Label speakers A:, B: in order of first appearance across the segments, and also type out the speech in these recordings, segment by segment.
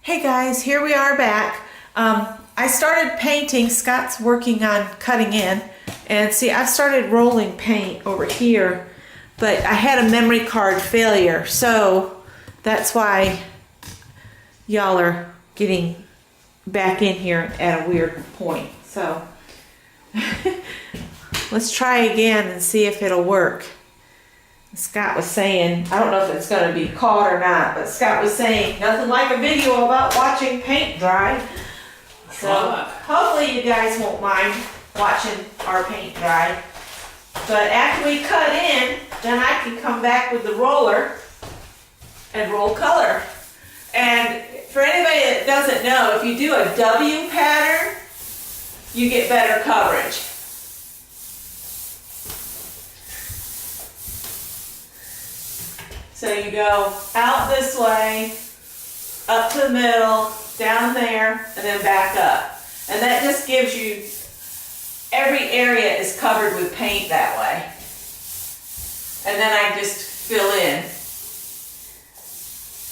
A: Hey guys, here we are back. I started painting. Scott's working on cutting in. And see, I've started rolling paint over here, but I had a memory card failure. So that's why y'all are getting back in here at a weird point. So let's try again and see if it'll work. Scott was saying, I don't know if it's going to be caught or not, but Scott was saying nothing like a video about watching paint dry. So hopefully you guys won't mind watching our paint dry. But after we cut in, then I can come back with the roller and roll color. And for anybody that doesn't know, if you do a W pattern, you get better coverage. So you go out this way, up to the middle, down there, and then back up. And that just gives you, every area is covered with paint that way. And then I just fill in.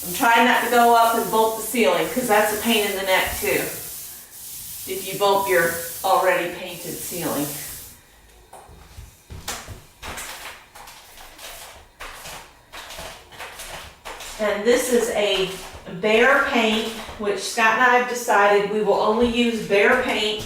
A: I'm trying not to go up and bolt the ceiling because that's a pain in the neck too. If you bolt your already painted ceiling. And this is a Behr paint, which Scott and I have decided we will only use Behr paint.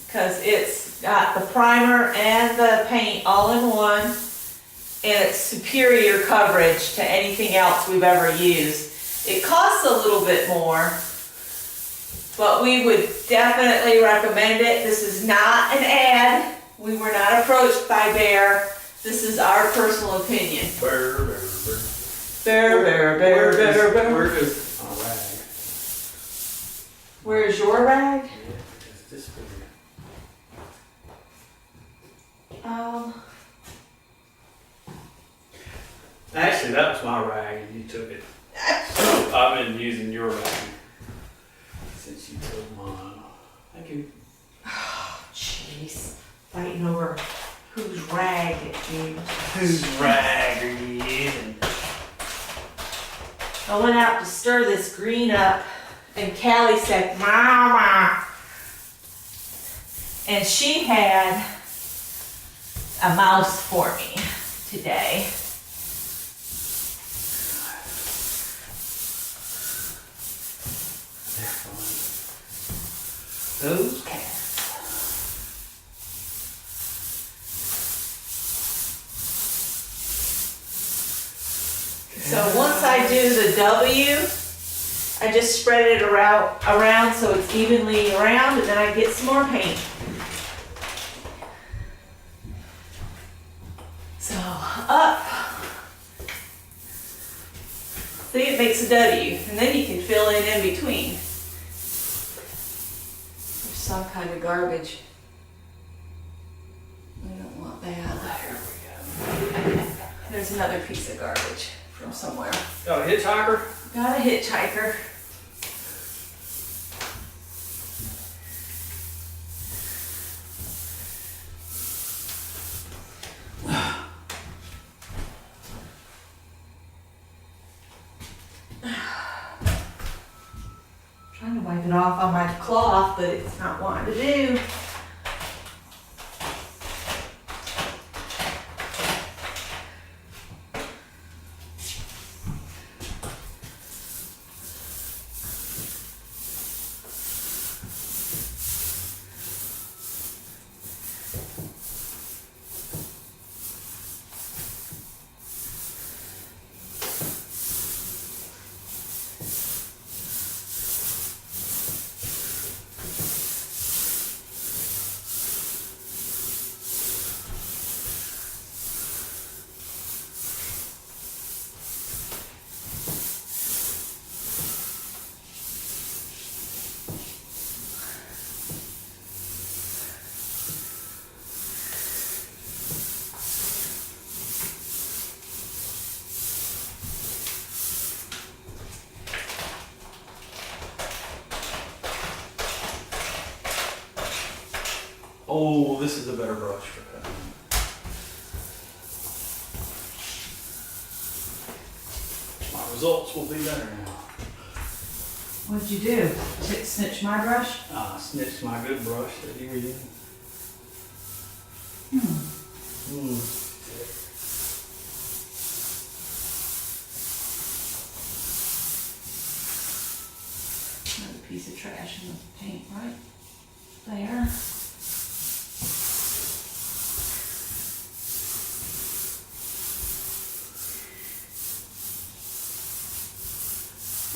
A: Because it's got the primer and the paint all in one, and it's superior coverage to anything else we've ever used. It costs a little bit more, but we would definitely recommend it. This is not an ad. We were not approached by Behr. This is our personal opinion.
B: Behr.
A: Where
B: is my rag?
A: Where's your rag?
B: Yeah, it's this big. Actually, that was my rag and you took it. I've been using your rag since you took mine. Thank you.
A: Jeez. Fighting over whose rag it is.
B: Whose rag are you using?
A: I went out to stir this green up, and Callie said, "Mama," and she had a mouse for me today.
B: Those cats.
A: So once I do the W, I just spread it around so it's evenly around, and then I get some more paint. So up. See, it makes a W, and then you can fill in between. There's some kind of garbage. We don't want that.
B: There we go.
A: There's another piece of garbage from somewhere.
B: Oh, hitchhiker?
A: Got a hitchhiker. Trying to wipe it off on my cloth, but it's not wanting to do.
B: Oh, this is a better brush for cutting. results will be better now.
A: What'd you do? Snitch my brush?
B: I snitched my good brush that you were using.
A: Another piece of trash in the paint right there.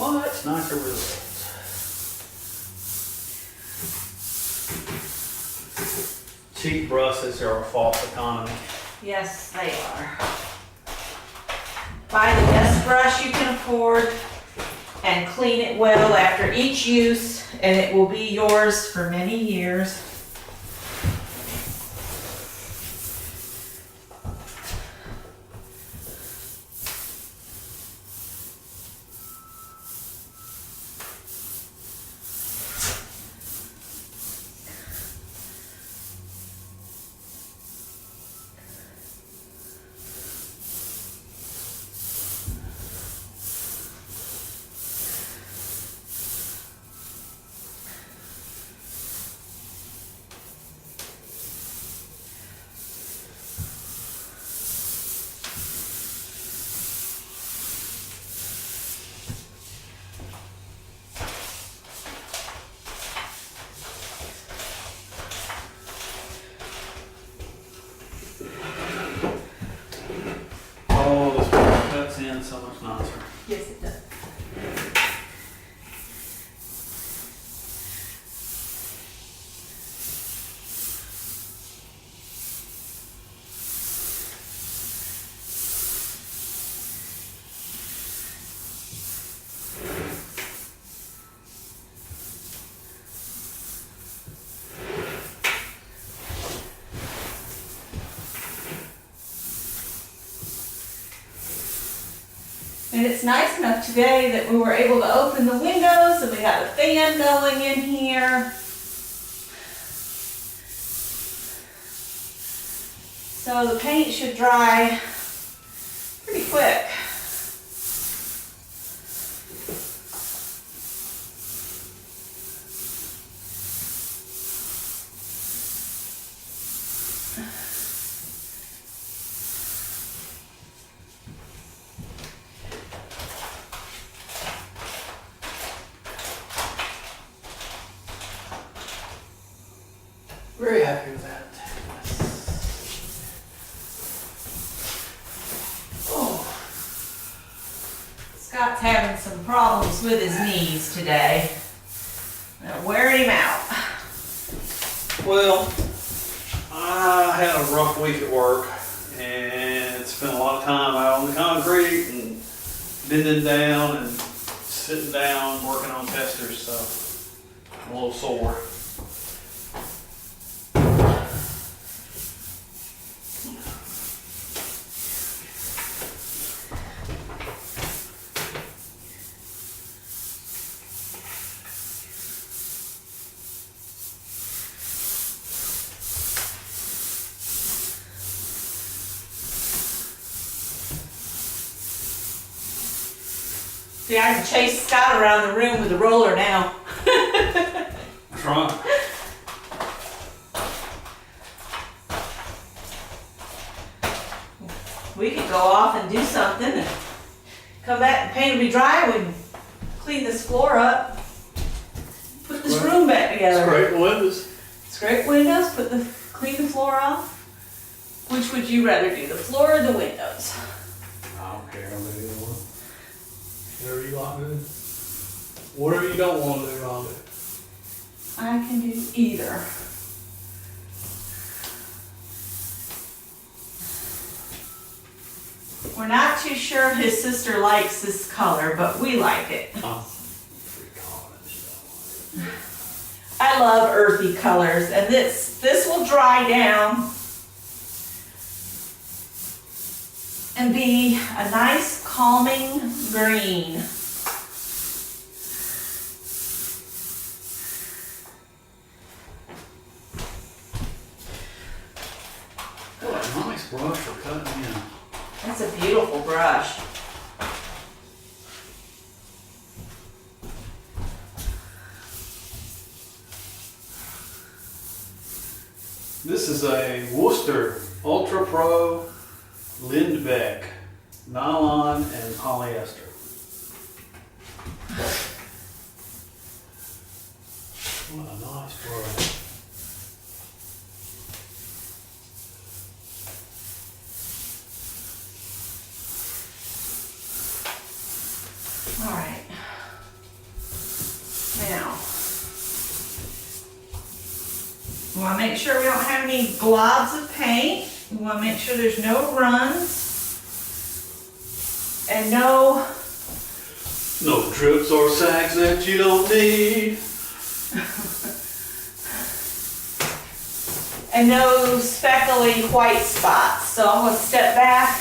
B: Much nicer results. Cheap brushes are a false economy.
A: Yes, they are. Buy the best brush you can afford and clean it well after each use, and it will be yours for many years.
B: Oh, this one cuts in so much nicer.
A: Yes, it does. And it's nice enough today that we were able to open the windows and we got a fan going in here. So the paint should dry pretty quick.
B: Very happy with that. Oh,
A: Scott's having some problems with his knees today. They're wearing him out.
B: well, I had a rough week at work and spent a lot of time out on the concrete and bending down and sitting down working on testers, so I'm a little sore.
A: See, I can chase Scott around the room with a roller now.
B: That's right.
A: We could go off and do something and come back and paint will be dry. We can clean this floor up. Put this room back together.
B: Scrape the windows.
A: Scrape windows, clean the floor off. Which would you rather do, the floor or the windows?
B: I don't care. I'll do either one. Whatever you like to do. Whatever you don't want to do, I'll do.
A: I can do either. We're not too sure his sister likes this color, but we like it.
B: Oh, free college.
A: I love earthy colors, and this will dry down and be a nice calming green.
B: What a nice brush for cutting in.
A: That's a beautiful brush.
B: is a Worcester Ultra Pro Lindbeck nylon and polyester. What a nice brush.
A: All right. Now, we want to make sure we don't have any globs of paint. We want to make sure there's no runs and no
B: drips or sags that you don't need.
A: and no speckly white spots. So I'm going to step back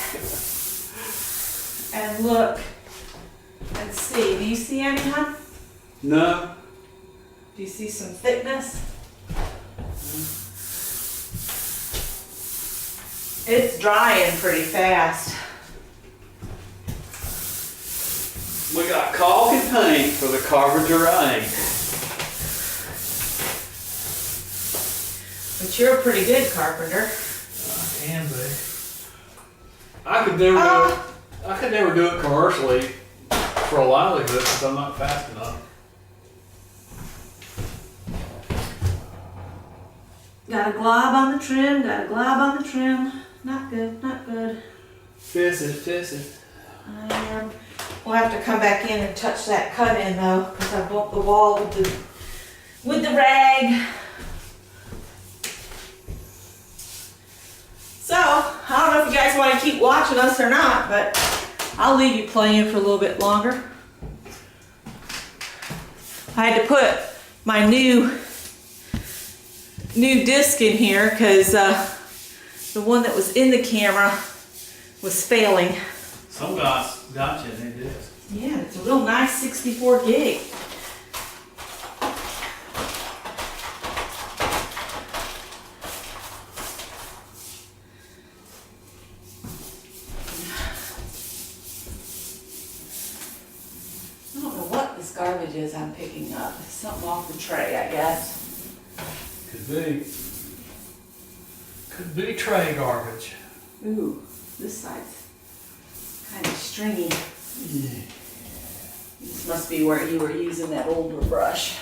A: and look and see. Do you see any, hon?
B: No.
A: Do you see some thickness? It's drying pretty fast.
B: We got caulk and paint for the carpenter rain.
A: But you're a pretty good carpenter.
B: I can be. I could never do it commercially for a livelihood because I'm not fast enough.
A: Got a glob on the trim, got a glob on the trim. Not good, not good.
B: Fix it.
A: We'll have to come back in and touch that cut in though, because I bumped the wall with the rag. So, I don't know if you guys want to keep watching us or not, but I'll leave you playing for a little bit longer. I had to put my new disc in here because the one that was in the camera was failing.
B: Some guys got you, they did.
A: Yeah, it's a real nice 64 gig. I don't know what this garbage is I'm picking up. It's something off the tray, I guess.
B: Could be tray garbage.
A: Ooh, this side's kind of stringy.
B: Yeah.
A: This must be where you were using that older brush.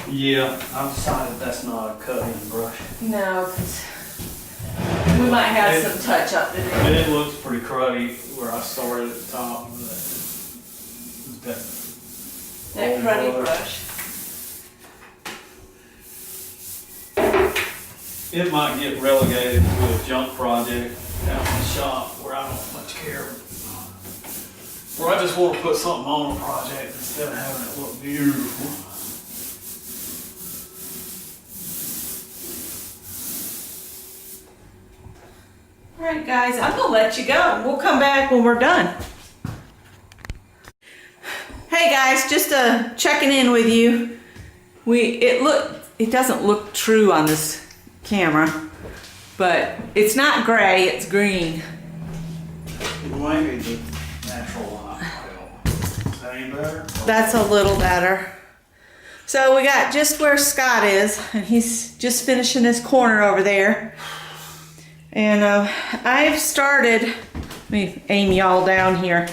B: Yeah, I've decided that's not a cut-in brush.
A: No, because we might have some touch up to do.
B: It looks pretty cruddy where I started at the top.
A: That cruddy brush.
B: It might get relegated to a junk project out in the shop where I don't much care. Where I just want to put something on a project instead of having it look beautiful.
A: All right, guys, I'm gonna let you go. We'll come back when we're done. Hey guys, just checking in with you. It doesn't look true on this camera, but it's not gray, it's green.
B: Maybe the natural light. Is that any better?
A: That's a little better. So we got just where Scott is, and he's just finishing his corner over there. And I've started, let me aim y'all down here.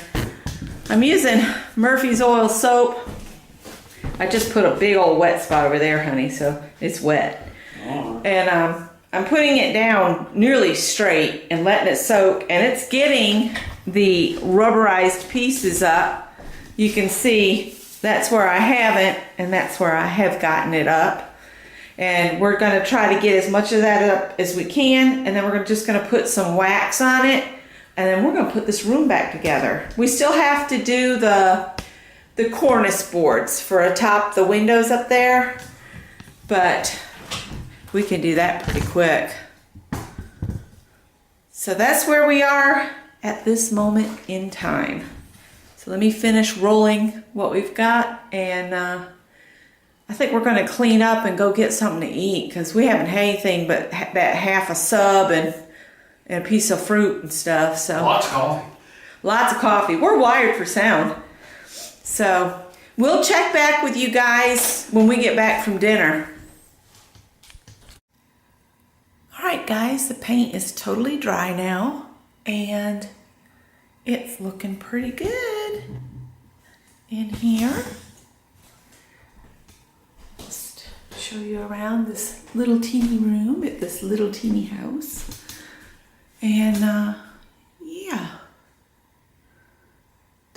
A: I'm using Murphy's Oil soap. I just put a big old wet spot over there, honey, so it's wet. And I'm putting it down nearly straight and letting it soak, and it's getting the rubberized pieces up. You can see that's where I haven't, and that's where I have gotten it up. And we're going to try to get as much of that up as we can, and then we're just going to put some wax on it, and then we're going to put this room back together. We still have to do the cornice boards for atop the windows up there, but we can do that pretty quick. So that's where we are at this moment in time. So let me finish rolling what we've got, and I think we're going to clean up and go get something to eat because we haven't had anything but that half a sub and a piece of fruit and stuff. So
B: Lots of coffee.
A: Lots of coffee. We're wired for sound. So we'll check back with you guys when we get back from dinner. guys, the paint is totally dry now, and it's looking pretty good in here. Just show you around this little teeny room at this little teeny house. And yeah,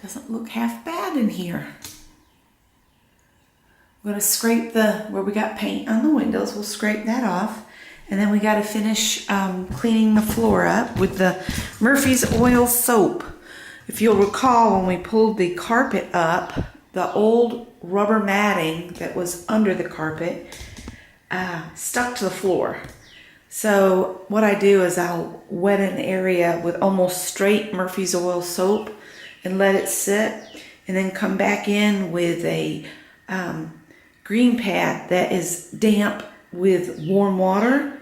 A: doesn't look half bad in here. We're gonna scrape where we got paint on the windows, we'll scrape that off. And then we gotta finish cleaning the floor up with the Murphy's Oil soap. If you'll recall, when we pulled the carpet up, the old rubber matting that was under the carpet stuck to the floor. So what I do is I'll wet an area with almost straight Murphy's Oil soap and let it sit, and then come back in with a green pad that is damp with warm water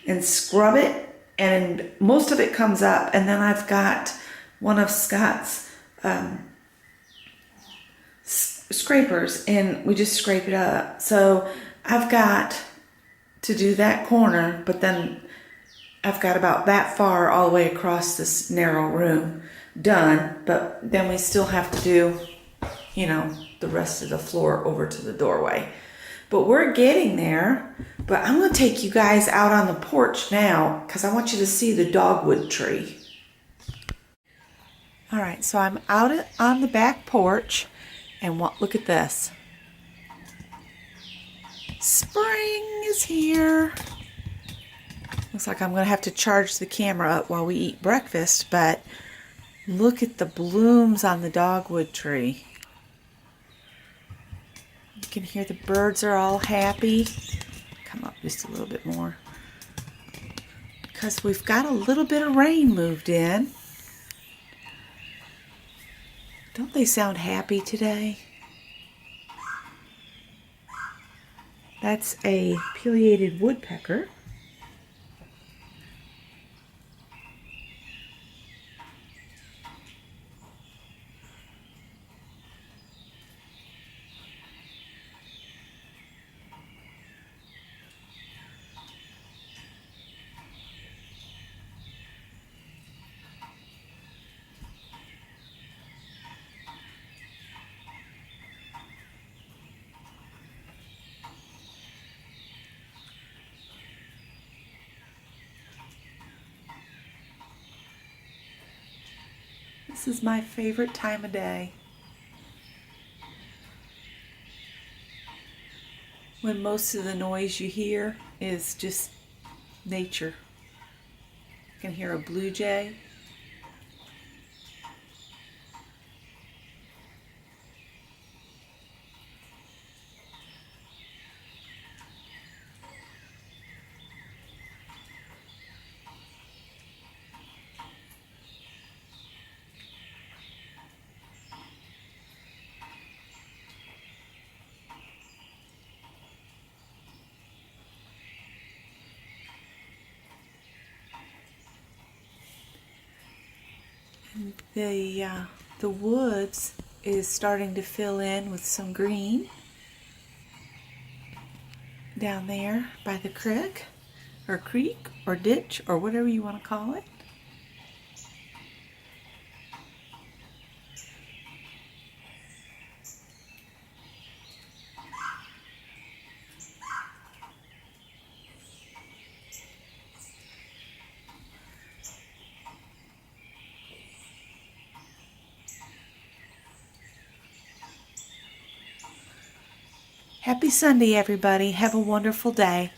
A: and scrub it, and most of it comes up. And then I've got one of Scott's scrapers, and we just scrape it up. So I've got to do that corner, but then I've got about that far all the way across this narrow room done, but then we still have to do, you know, the rest of the floor over to the doorway. But we're getting there. But I'm going to take you guys out on the porch now because I want you to see the dogwood tree. All right, so I'm out on the back porch, and look at this. Spring is here. Looks like I'm going to have to charge the camera up while we eat breakfast, but look at the blooms on the dogwood tree. You can hear the birds are all happy. Come up just a little bit more. Because we've got a little bit of rain moved in. Don't they sound happy today? That's a pileated woodpecker. This is my favorite time of day. When most of the noise you hear is just nature. You can hear a blue jay. The woods is starting to fill in with some green down there by the creek or ditch or whatever you want to call it. Happy Sunday, everybody. Have a wonderful day.